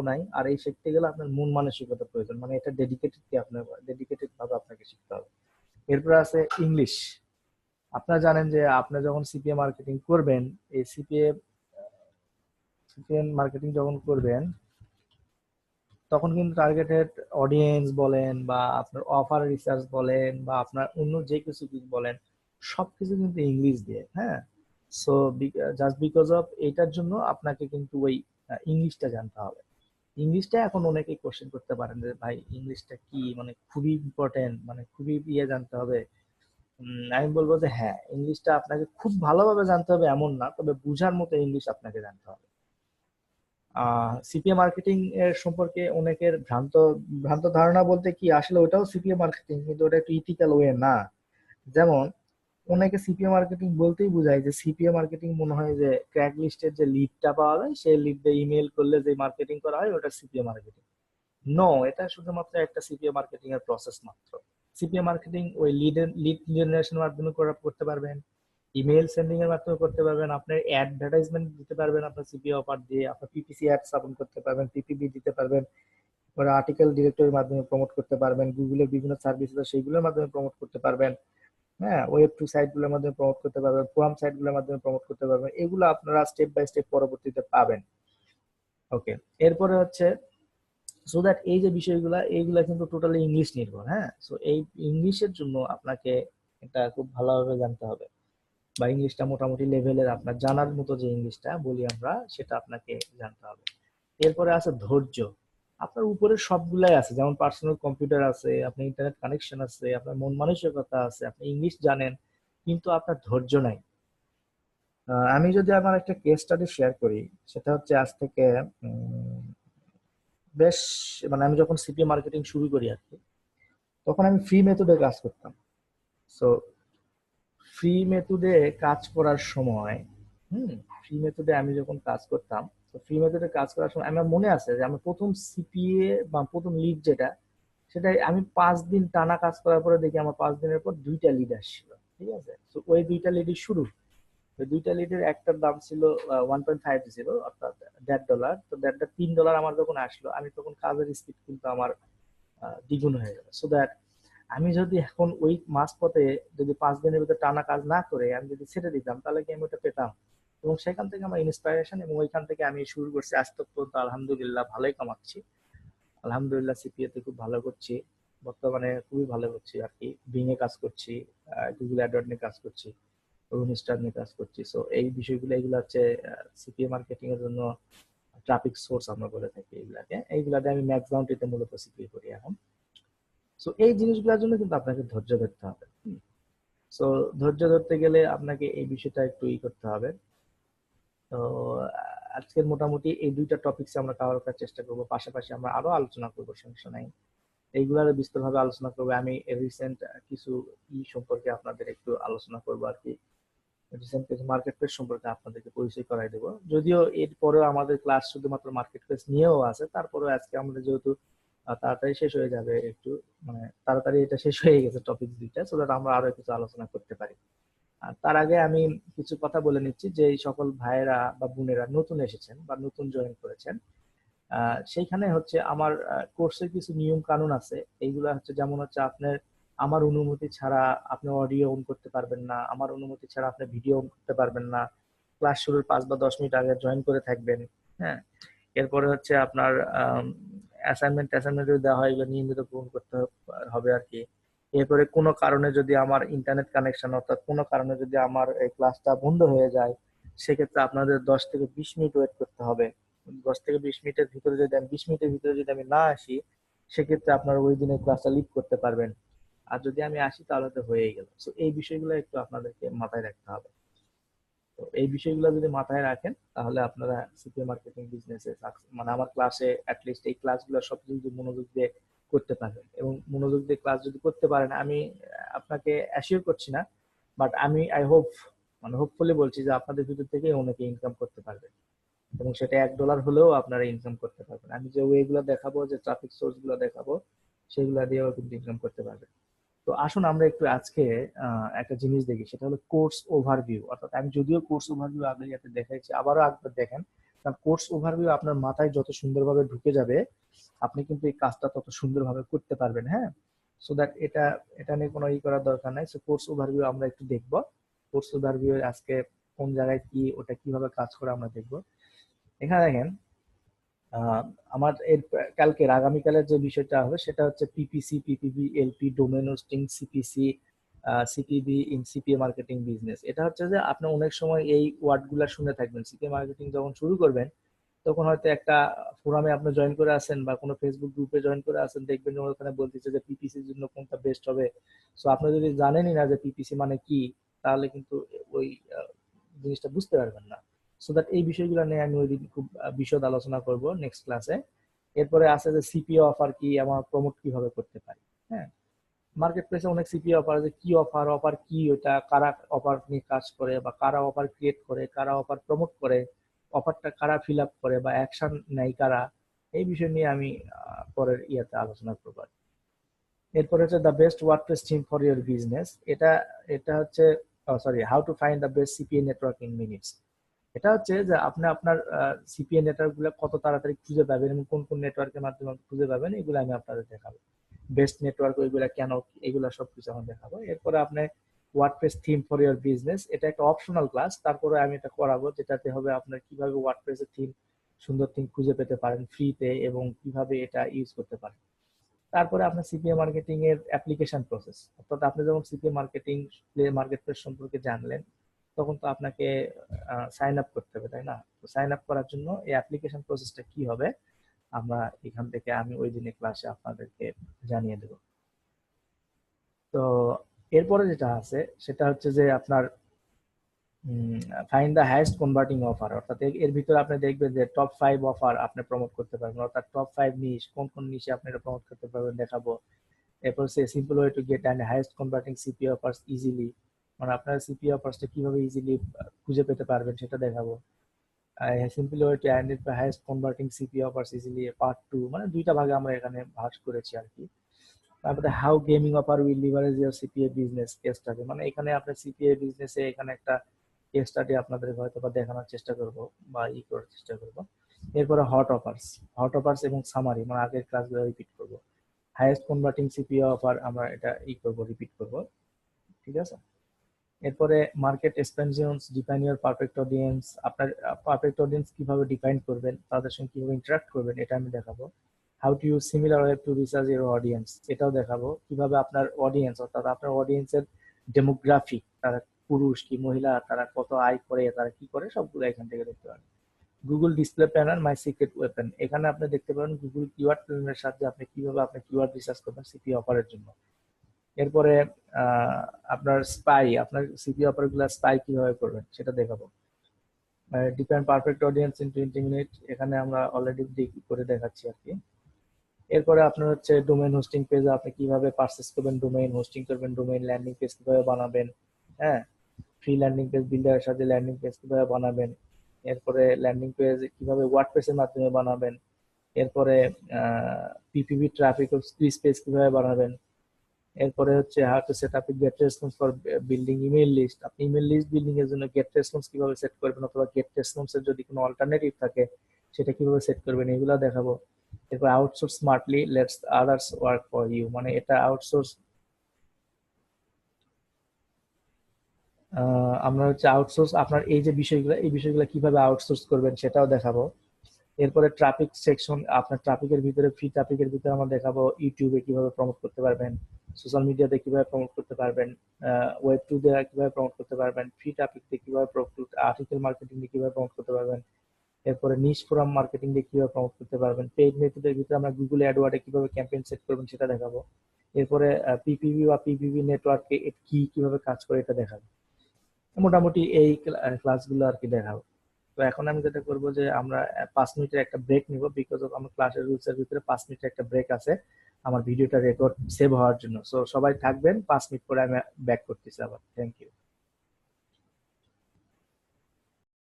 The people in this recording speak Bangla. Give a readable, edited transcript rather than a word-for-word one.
নাই, আর এই শিখতে গেলে আপনার মন মানসিকতা প্রয়োজন, মানে এটা ডেডিকেটেড ভাবে আপনাকে শিখতে হবে। এরপর আছে ইংলিশ। আপনারা জানেন যে আপনি যখন সিপিএ মার্কেটিং করবেন, এই সিপিএ মার্কেটিং যখন করবেন তখন কিন্তু টার্গেটেড অডিয়েন্স বলেন বা আপনার অফার রিসার্চ বলেন বা আপনার অন্য যে কিছু বলেন, সবকিছু কিন্তু ইংলিশ দিয়ে, হ্যাঁ। সো জাস্ট বিকজ অফ এটার জন্য আপনাকে কিন্তু ওই ইংলিশটা জানতে হবে। ইংলিশটা এখন অনেকেই কোশ্চেন করতে পারেন যে ভাই ইংলিশটা কি, মানে খুবই ইম্পর্টেন্ট, মানে খুবই জানতে হবে। আমি বলবো যে হ্যাঁ, ইংলিশটা আপনাকে খুব ভালোভাবে জানতে হবে এমন না, তবে বুঝার মতো ইংলিশ আপনাকে জানতে হবে। সিপিএ মার্কেটিং এর সম্পর্কে অনেকের ভ্রান্ত ভ্রান্ত ধারণা বলতে কি, আসলে ওটাও সিপিএ মার্কেটিং, কিন্তু ওটা একটু ইথিক্যাল ওয়ে না। যেমন অনেকে সিপিএ মার্কেটিং বলতেই বোঝায় যে সিপিএ মার্কেটিং মনে হয় যে ক্র্যাক লিস্টের যে লিডটা পাওয়া যায় সেই লিড দিয়ে ইমেল করলে যে মার্কেটিং করা হয় ওটা সিপিএ মার্কেটিং। নো, এটা শুধুমাত্র একটা সিপিএ মার্কেটিং এর প্রসেস মাত্র। সিপিএ মার্কেটিং ওই লিড জেনারেশনের মাধ্যমে করতে পারবেন, ইমেল সেন্ডিং এর মাধ্যমে করতে পারবেন, আপনার অ্যাডভার্টাইজমেন্ট দিতে পারবেন আপনার সিপিএ অফার দিয়ে, আপনার পিপিসি অ্যাড স্থাপন করতে পারবেন, পিপিবি দিতে পারবেন, পরে আর্টিকেল ডিরেক্টরির মাধ্যমে প্রমোট করতে পারবেন, গুগলের বিভিন্ন সার্ভিস আছে সেইগুলোর মাধ্যমে প্রমোট করতে পারবেন, হ্যাঁ, ওয়েব টু সাইট গুলোর মাধ্যমে প্রমোট করতে পারবেন, ফোরাম সাইট গুলোর মাধ্যমে প্রমোট করতে পারবেন। এগুলো আপনারা স্টেপ বাই স্টেপ পরবর্তীতে পাবেন। ওকে, এরপরে হচ্ছে সো দ্যাট এই যে বিষয়গুলা এইগুলা কিন্তু টোটালি ইংলিশ নির্ভর, হ্যাঁ। সো এই ইংলিশের জন্য আপনাকে এটা খুব ভালোভাবে জানতে হবে, বা ইংলিশটা মোটামুটি লেভেলের আপনার জানার মতো যে ইংলিশটা বলি আমরা সেটা আপনাকে জানতে হবে। এরপরে আছে ধৈর্য। আপনার উপরে সবগুলাই আছে, যেমন পার্সোনাল কম্পিউটার আছে, আপনার ইন্টারনেট কানেকশন আছে, আপনার মন মানসিকতা আছে, আপনি ইংলিশ জানেন, কিন্তু আপনার ধৈর্য নাই। আমি যদি আমার একটা কেস স্টাডি শেয়ার করি, সেটা হচ্ছে আজ থেকে উম, বেশ, মানে আমি যখন সিপি মার্কেটিং শুরু করি আর কি, তখন আমি ফ্রি মেথডে কাজ করতাম। সো ফ্রি মেথডে কাজ করার সময়, হুম, ফ্রি মেথডে আমি যখন কাজ করতাম, তো ফ্রি মেথডে কাজ করার সময় আমার মনে আছে যে আমার প্রথম সিপিএ বা প্রথম লিড যেটা, সেটাই আমি 5 দিন টানা কাজ করার পরে দেখি আমার 5 দিনের পর 2টা লিড আসছিল। ঠিক আছে, তো ওই 2টা লিডই শুরু, ওই 2টা লিডের একটার দাম ছিল 1.5 ছিল, অর্থাৎ $1.5। তো $1.5 আমার যখন আসলো, আমি তখন কাজের স্পিড কিন্তু আমার দ্বিগুণ হয়ে গেল। সো দ্যাট আমি যদি এখন ওই মাঝপথে যদি 5 দিনের ভিতরে টানা কাজ না করে আমি যদি ছেড়ে দিতাম, তাহলে কি আমি ওটা পেতাম? এবং সেখান থেকে আমার ইন্সপাইরেশন, এবং ওইখান থেকে আমি শুরু করছি আজ তক পর্যন্ত আলহামদুলিল্লাহ ভালোই কামাচ্ছি। আলহামদুলিল্লাহ সিপিএ তে খুব ভালো করছি, বর্তমানে খুবই ভালো করছি আর কি। বিং এ কাজ করছি, গুগল অ্যাডওয়ার্ড নিয়ে কাজ করছি, স্টার নিয়ে কাজ করছি। সো এই বিষয়গুলো এগুলো হচ্ছে সিপিএ মার্কেটিং এর জন্য ট্রাফিক সোর্স আমরা বলে থাকি এইগুলাকে। এইগুলাতে আমি ম্যাক্স বাউন্টিতে মূলত সিপিএ করি এখন। সো এই জিনিসগুলোর জন্য কিন্তু আপনাকে ধৈর্য ধরতে হবে। সো ধৈর্য ধরতে গেলে আপনাকে এই বিষয়টা একটু করতে হবে। তো আজকের মোটামুটি এই 2টা টপিকস আমরা কভার করার চেষ্টা করব, পাশাপাশি আমরা আরো আলোচনা করবো, সমস্যা নাই। এইগুলার বিস্তৃতভাবে আলোচনা করবো। আমি রিসেন্ট কিছু সম্পর্কে আপনাদের একটু আলোচনা করবো আর কি। রিসেন্ট কিছু মার্কেট প্লেস সম্পর্কে আপনাদেরকে পরিচয় করাই দেবো, যদিও এরপরেও আমাদের ক্লাস শুধুমাত্র মার্কেট প্লেস নিয়েও আছে, তারপরেও আজকে আমাদের যেহেতু তাড়াতাড়ি শেষ হয়ে যাবে একটু, মানে তাড়াতাড়ি এটা শেষ হয়ে গেছে টপিক 2টা, সো দ্যাট আমরা আরো কিছু আলোচনা করতে পারি। আর তার আগে আমি কিছু কথা বলে নিচ্ছি, যে এই সকল ভাইয়েরা বা বোনেরা নতুন এসেছেন বা নতুন জয়েন করেছেন, সেইখানে হচ্ছে আমার কোর্সের কিছু নিয়ম কানুন আছে। এইগুলা হচ্ছে, যেমন হচ্ছে আপনার আমার অনুমতি ছাড়া আপনি অডিও অন করতে পারবেন না, আমার অনুমতি ছাড়া আপনি ভিডিও অন করতে পারবেন না, ক্লাস শুরুর 5 বা 10 মিনিট আগে জয়েন করে থাকবেন, হ্যাঁ। এরপরে হচ্ছে আপনার অ্যাসাইনমেন্ট যদি দেওয়া হয় এগুলো নিয়মিত পূরণ করতে হবে আর কি। এরপরে কোনো কারণে যদি আমার ইন্টারনেট কানেকশন, অর্থাৎ কোনো কারণে যদি আমার এই ক্লাসটা বন্ধ হয়ে যায়, সেক্ষেত্রে আপনাদের 10 থেকে 20 মিনিট ওয়েট করতে হবে। 10 থেকে 20 মিনিটের ভিতরে যদি আমি 20 মিনিটের ভিতরে যদি আমি না আসি, সেক্ষেত্রে আপনারা ওই দিনের ক্লাসটা লিভ করতে পারবেন। আর যদি আমি আসি তাহলে তো হয়েই গেল। তো এই বিষয়গুলো একটু আপনাদেরকে মাথায় রাখতে হবে। তো এই বিষয়গুলো যদি মাথায় রাখেন, তাহলে আপনারা সিপিএ মার্কেটিং বিজনেসে মানে আমার ক্লাসে অ্যাটলিস্ট এই ক্লাসগুলো সব যদি মনোযোগ দিয়ে করতে পারেন, এবং মনোযোগ দিয়ে ক্লাস যদি করতে পারেন, আমি আপনাকে অ্যাসিওর করছি না, বাট আমি আই হোপ, মানে হোপফুলি বলছি যে আপনাদের ভিতর থেকে অনেকে ইনকাম করতে পারবেন, এবং সেটা $1 হলেও আপনারা ইনকাম করতে পারবেন। আমি যে ওয়েগুলো দেখাবো, যে ট্রাফিক সোর্স গুলো দেখাবো, সেগুলো দিয়েও কিন্তু ইনকাম করতে পারবেন। তো আসুন আমরা একটু আজকে একটা জিনিস দেখি, সেটা হলো কোর্স ওভারভিউ। অর্থাৎ আমি যদিও কোর্স ওভারভিউ আগে যাতে দেখাইছি, আবারও একবার দেখেন, কারণ কোর্স ওভারভিউ আপনার মাথায় যত সুন্দরভাবে ঢুকে যাবে আপনি কিন্তু এই কাজটা তত সুন্দরভাবে করতে পারবেন। হ্যাঁ, সো দ্যাট এটা এটা নিয়ে কোনো ই করার দরকার নাই। সো কোর্স ওভারভিউ আমরা একটু দেখব। কোর্স ওভারভিউ আজকে কোন জায়গায় কি, ওটা কিভাবে কাজ করে আমরা দেখব। এখানে দেখেন আমার কালকের আগামীকালের যে বিষয়টা হবে সেটা হচ্ছে PPC, PPB, LP, domain hosting, CPC, CPB in CPA marketing business. এটা হচ্ছে যে আপনি অনেক সময় এই ওয়ার্ড গুলা শুনে থাকবেন। সিপিএ মার্কেটিং যখন শুরু করবেন তখন হয়তো একটা ফোরামে আপনি জয়েন করে আছেন বা কোনো ফেসবুক গ্রুপে জয়েন করে আছেন, দেখবেন যে ওখানে বলতেছে যে পিপিসির জন্য কোনটা বেস্ট হবে। সো আপনি যদি জানেনই না যে পিপিসি মানে কি, তাহলে কিন্তু ওই জিনিসটা বুঝতে পারবেন না। সো দ্যাট এই বিষয়গুলো নিয়ে আমি ওই দিন খুব বিশদ আলোচনা করব নেক্সট ক্লাসে। এরপরে আছে যে সিপিও অফার কি, আমার প্রমোট কিভাবে করতে পারি। হ্যাঁ, মার্কেট প্লেসে অনেক সিপিও অফার আছে, কি অফার, অফার কি, ওটা কারা অফার নিয়ে কাজ করে বা কারা অফার ক্রিয়েট করে, কারা অফার প্রমোট করে, অফারটা কারা ফিল আপ করে বা অ্যাকশন নেয় কারা, এই বিষয় নিয়ে আমি পরের ইয়াতে আলোচনা করবো। এরপরে হচ্ছে the best WordPress theme for your business. এটা এটা হচ্ছে sorry, how to find the best CPA network in minutes. এটা হচ্ছে যে আপনি আপনার সিপিএ নেটওয়ার্ক গুলো কত তাড়াতাড়ি খুঁজে পাবেন এবং কোন কোন নেটওয়ার্কের মাধ্যমে খুঁজে পাবেন, এগুলো আমি আপনাদের দেখাবো। বেস্ট নেটওয়ার্ক ওইগুলা কেন, এগুলা সবকিছু আমি দেখাবো। এরপরে আপনি WordPress theme for your business, এটা একটা অপশনাল ক্লাস, তারপরে আমি এটা করাবো যেটাতে হবে আপনার কিভাবে ওয়ার্ডপ্রেসের থিম, সুন্দর থিম খুঁজে পেতে পারেন ফ্রিতে এবং কিভাবে এটা ইউজ করতে পারেন। তারপরে আপনার সিপিএ মার্কেটিং এর অ্যাপ্লিকেশন প্রসেস, অর্থাৎ আপনি যখন সিপিএ মার্কেটিং মার্কেট প্লেস সম্পর্কে জানলেন তখন তো আপনাকে সাইন আপ করতে হবে, তাই না? তো সাইন আপ করার জন্য এই অ্যাপ্লিকেশন প্রসেসটা কি হবে আমরা এখান থেকে আমি ওই দিনের ক্লাসে আপনাদেরকে জানিয়ে দেব। তো এরপরে যেটা আছে সেটা হচ্ছে যে আপনার find the highest converting offer, অর্থাৎ এর ভিতরে আপনি দেখবেন যে টপ 5 অফার আপনি প্রমোট করতে পারবেন, অর্থাৎ টপ 5 নিশ, কোন কোন নিশে আপনি এটা প্রমোট করতে পারবেন দেখাবো। এরপর সে simple way to get and highest converting CPA offers easily, মানে আপনার সিপিএ অফার্সটা কিভাবে ইজিলি খুঁজে পেতে পারবেন সেটা দেখাবো। Simple way two and highest converting CPA offers easily part 2, মানে দুইটা ভাগে আমরা এখানে ভাগ করেছি আর কি। তারপরে how gaming offer will leverage your CPA business case study, মানে এখানে আপনার সিপিএ বিজনেসে এখানে একটা কেস স্টাডি আপনাদের হয়তো বা দেখানোর চেষ্টা করব বা করার চেষ্টা করব। এরপরে হট অফার্স এবং সামারি, মানে আগের ক্লাসগুলো রিপিট করব। হাইয়েস্ট কনভার্টিং সিপিএ অফার আমরা এটা করব, রিপিট করব। ঠিক আছে। এরপরে market expansions, define your perfect audience, আপনার পারফেক্ট অডিয়েন্স কিভাবে ডিফাইন করবেন, তাদের সঙ্গে কিভাবে ইন্টারাক্ট করবেন, এটা আমি দেখাবো। How to use similar web to research your audience, এটাও দেখাবো। কিভাবে আপনার অডিয়েন্স, অর্থাৎ আপনার অডিয়েন্সের ডেমোগ্রাফিক, তারা পুরুষ কি মহিলা, তারা কত আয় করে, তারা কি করে, সবগুলো এখান থেকে দেখতে পারেন। Google display planner my secret weapon, এখানে আপনি দেখতে পারেন গুগল কিওয়ার্ড প্ল্যানারের সাহায্যে আপনি কিভাবে আপনি কিওয়ার্ড রিসার্চ করবেন সিপি অফারের জন্য। এরপরে আপনার স্পাই, আপনার সিপি অফার গুলা স্পাই কিভাবে করবেন সেটা দেখাবো। Depend perfect audience in 20 minute, এখানে আমরা অলরেডি করে দেখাচ্ছি আর কি। এরপরে আপনার হচ্ছে ডোমেইন হোস্টিং পেজ, আপনি কিভাবে পারচেস করবেন, ডোমেইন হোস্টিং করবেন, ডোমেইন ল্যান্ডিং পেজ কিভাবে বানাবেন। হ্যাঁ, ফ্রি ল্যান্ডিং পেজ বিল্ডারের সাথে ল্যান্ডিং পেজ কিভাবে বানাবেন। এরপরে ল্যান্ডিং পেজ কিভাবে ওয়ার্ডপ্রেসের মাধ্যমে বানাবেন। এরপরে পিপিভি ট্রাফিক স্কুইজ পেজ কিভাবে বানাবেন। এরপরে হচ্ছে how to set up get response for building email list, আপনি ইমেল লিস্ট বিল্ডিং এর জন্য গেট রেসপন্স কিভাবে সেট করবেন, অথবা গেট রেসপন্স এর যদি কোনো অল্টারনেটিভ থাকে সেটা কিভাবে সেট করবেন, এগুলো দেখাবো। এরপর outsource smartly, let's others work for you, মানে এটা আউটসোর্স, আমরা হচ্ছে আউটসোর্স, আপনার এই যে বিষয়গুলো, এই বিষয়গুলো কিভাবে আউটসোর্স করবেন সেটাও দেখাবো। এরপরে ট্রাফিক সেকশন, আপনার ট্রাফিকের ভিতরে, ফ্রি ট্রাফিকের ভিতরে আমরা দেখাবো ইউটিউবে কিভাবে প্রমোট করতে পারবেন, সোশ্যাল মিডিয়াতে কিভাবে প্রমোট করতে পারবেন, ওয়েব টু দিয়ে কিভাবে প্রমোট করতে পারবেন, ফ্রি ট্রাফিক দিয়ে কিভাবে, আর্টিকেল মার্কেটিং দিয়ে কিভাবে প্রমোট করতে পারবেন। এরপরে নিশ ফোরাম মার্কেটিং দিয়ে কিভাবে প্রমোট করতে পারবেন। পেইড মেথডের ভিতরে আমরা গুগল অ্যাডওয়ার্ডে কিভাবে ক্যাম্পেইন সেট করবেন সেটা দেখাবো। এরপরে পিপিভি বা পিপিভি নেটওয়ার্কে কি কিভাবে কাজ করে এটা দেখাবো। মোটামুটি এই ক্লাসগুলো আর কি দেখাবো। তো এখন আমি যেটা করবো যে আমরা 5 মিনিটের একটা ব্রেক নিব, বিকজ অফ আমার ক্লাসের রুলস এর ভিতরে 5 মিনিটের একটা ব্রেক আছে আমার ভিডিওটা রেকর্ড সেভ হওয়ার জন্য। সো সবাই থাকবেন, 5 মিনিট পরে আমি ব্যাক করতেছি আবার। Thank you.